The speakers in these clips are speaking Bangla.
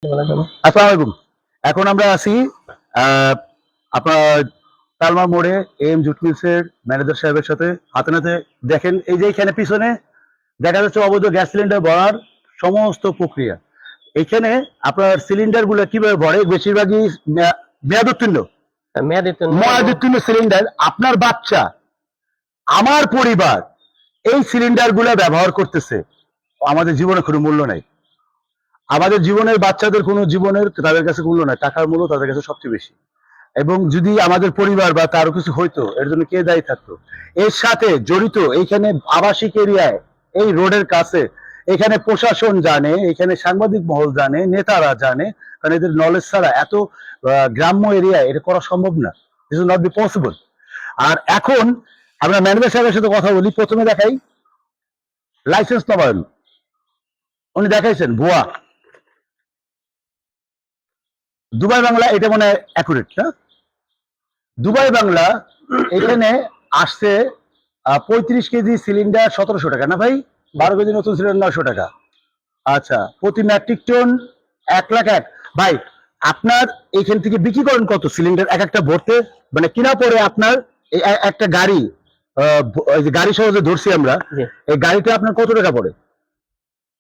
আসসালামু আলাইকুম। এখন আমরা আছি আপনার তালমা মোড়ে এম জুট মিলসের ম্যানেজার সাহেবের সাথে হাতে নাতে। দেখেন এই যে এখানে পিছনে দেখা যাচ্ছে অবৈধ গ্যাস সিলিন্ডার ভরার সমস্ত প্রক্রিয়া। এখানে আপনার সিলিন্ডার গুলো কিভাবে ভরে, বেশিরভাগই মেয়াদোত্তীর্ণ মেয়াদোত্তীর্ণ সিলিন্ডার। আপনার বাচ্চা, আমার পরিবার এই সিলিন্ডার গুলো ব্যবহার করতেছে। আমাদের জীবনে কোনো মূল্য নাই। আমাদের জীবনের বাচ্চাদের কোনো জীবনের তাদের কাছে মূল্য নাই, টাকার মূল্য তাদের কাছে সবচেয়ে বেশি। এবং যদি আমাদের পরিবার বা কারো কিছু হইতো, এর জন্য কে দায়ী থাকতো? এর সাথে জড়িত এইখানে আবাসিক এরিয়ায়, এই রোডের কাছে, এখানে প্রশাসন জানে, এখানে সাংবাদিক মহল জানে, নেতারা জানে, কারণ এদের নলেজ ছাড়া এত গ্রাম্য এরিয়ায় এটা করা সম্ভব না। This is not be possible. আর এখন আমরা ম্যানেজার সাহেবের সাথে কথা বলি। প্রথমে দেখাই লাইসেন্স নবায়ন, উনি দেখাইছেন ভুয়া। দুবাই বাংলা, এটা মনে হয় অ্যাকুরেট না? দুবাই বাংলা এখানে আসছে 35 কেজি সিলিন্ডার 1700 টাকা, না ভাই? 12 কেজি নতুন সিলিন্ডার 900 টাকা। আচ্ছা, প্রতি মেট্রিক টন 1,01,000। ভাই আপনার এখান থেকে বিক্রি করেন কত সিলিন্ডার এক একটা ভরতে? মানে কিনা পরে আপনার একটা গাড়ি, গাড়ি সহজে ধরছি আমরা, এই গাড়িটা আপনার কত টাকা পড়ে?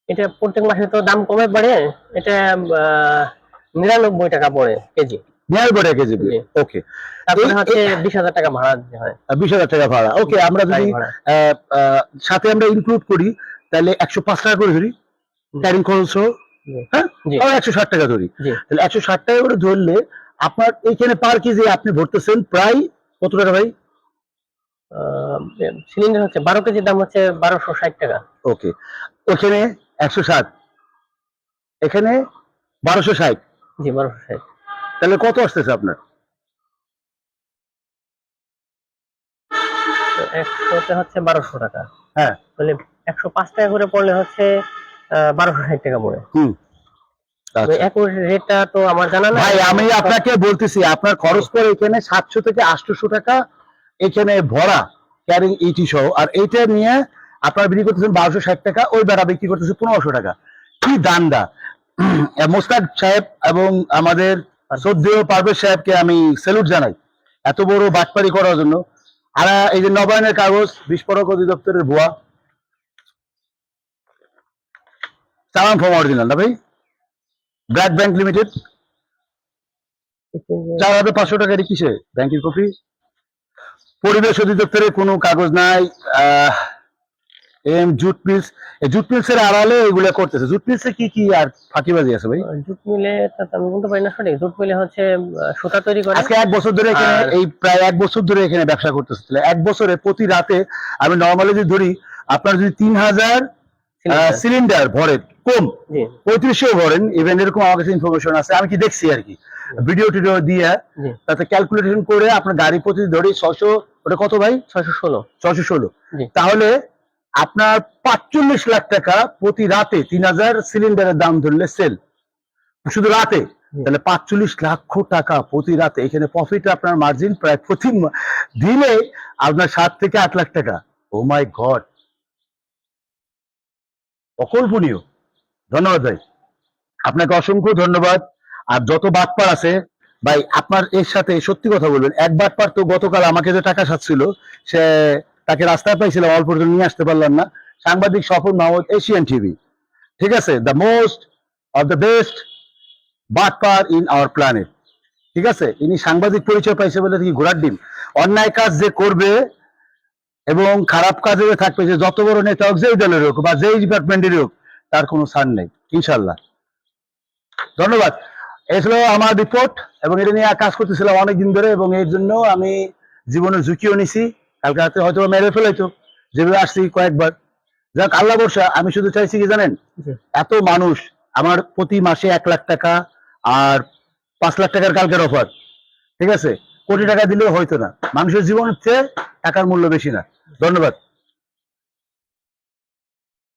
এটা প্রত্যেক মাসে তো দাম কমে পড়ে, এটা 99 টাকা পড়ে কেজি। 99 টাকা কেজি। ওকে, তারপরে হচ্ছে 20,000 টাকা ভাড়া দিতে হয়। 20,000 টাকা ভাড়া। ওকে, আমরা যদি সাথে আমরা ইনক্লুড করি তাহলে 105 টাকা করে ধরি ক্যারিং খরচ। হ্যাঁ, 160 টাকা ধরি। তাহলে 160 টাকা করে ধরলে আপনার এইখানে পার কেজি আপনি ভরতেছেন প্রায় কত টাকা ভাই? সিলিন্ডার হচ্ছে 12 কেজির দাম হচ্ছে 1260 টাকা। ওকে, ওখানে 160, এখানে 1260। জি, 1260। তাহলে কত আসতেছে আপনার? একশোতে হচ্ছে 1200 টাকা। হ্যাঁ, তাহলে 105 টাকা করে পড়লে হচ্ছে 1260 টাকা পড়ে। একই রেটটা তো আমার জানা নাই ভাই। আমি আপনাকে বলতেছি আপনার খরচ পড়ে এখানে 700 থেকে 800 টাকা এখানে ভরা ক্যারিং ইটি সহ। আর এইটা নিয়ে আপনারা বিক্রি করতেছেন 1260 টাকা, ওই বেড়া বিক্রি করতেছে 1500 টাকা। কি দান্দা! মোস্তাক সাহেব এবং আমাদের শ্রদ্ধেয় পারভেজ সাহেবকে আমি স্যালুট জানাই এত বড় বাটপারি করার জন্য। আর এই যে নবায়নের কাগজ, বিস্ফোরক অধিদপ্তরের ভুয়া, চালান ফর্ম অরিজিনাল না ভাই? ব্র্যাক ব্যাংক লিমিটেড 4,500 টাকা। কিসে ব্যাংকের কপি? পরিবেশ অধিদপ্তরের কোনো কাগজ নাই। এম জুট মিলস, জুট মিলসের আড়ালে এগুলা করতেছে। জুট মিলসে কি কি আর ফাঁকিবাজি আছে ভাই? জুট মিলে আমি বলতে পারি না সঠিক। জুট মিলে হচ্ছে সুতা তৈরি করে। আজকে 1 বছর ধরে এখানে, এই প্রায় 1 বছর ধরে এখানে ব্যবসা করতেছে। 1 বছরে প্রতি রাতে আমি নর্মালি যদি ধরি, আপনার যদি 3000 সিলিন্ডার ভরেন, কম 3500 ভরেন, ইভেন এরকম আমার কাছে ইনফরমেশন আছে, আমি কি দেখছি আর কি, ভিডিও টিডিও দিয়ে তাতে ক্যালকুলেশন করে আপনার গাড়ি প্রতি ধরি 600, ওটা কত ভাই? 616। তাহলে আপনার 45 লাখ টাকা প্রতি রাতে 3000 সিলিন্ডারের দাম ধরলে সেল, শুধু রাতে, তাহলে 45 লক্ষ টাকা প্রতি রাতে। এখানে প্রফিট আপনার মার্জিন প্রায় প্রতি দিনে আপনার 7 থেকে 8 লাখ টাকা। ও মাই গড, অকল্পনীয়। ধন্যবাদ ভাই, আপনাকে অসংখ্য ধন্যবাদ। আর যত বাটপার আছে ভাই, আপনার এর সাথে সত্যি কথা বলবেন, এক বাটপার তো গতকাল আমাকে যে টাকা সাচ্ছিল, সে তাকে রাস্তায় পাইছিলাম, অল্প নিয়ে আসতে পারলাম না। সাংবাদিক স্বপন মাহমুদ, এশিয়ান টিভি। ঠিক আছে, the most of the best বাটপার ইন আওয়ার প্ল্যানেট। ঠিক আছে, ইনি সাংবাদিক পরিচয় পাইছে বলে কি ঘোড়ার ডিম? অন্যায় কাজ যে করবে এবং খারাপ কাজে থাকবে, যে যত বড় নেতা হোক, যেই দলের হোক বা যেই ডিপার্টমেন্টের হোক, তার কোনো ছাড় নেই ইনশাল্লাহ। ধন্যবাদ। এই ছিল আমার রিপোর্ট, এবং এটা নিয়ে কাজ করতেছিলাম অনেকদিন ধরে, এবং এর জন্য আমি জীবনের ঝুঁকিও নিছি। কালকে রাতে হয়তো মেরে ফেলাইতো, যেভাবে আসছি কয়েকবার। যাক, আল্লাহ বর্ষা। আমি শুধু চাইছি কি জানেন, এত মানুষ, আমার প্রতি মাসে 1 লাখ টাকা আর 5 লাখ টাকার কালকের অফার। ঠিক আছে, কোটি টাকা দিলেও হয়তো না। মানুষের জীবন হচ্ছে টাকার মূল্য বেশি না। ধন্যবাদ।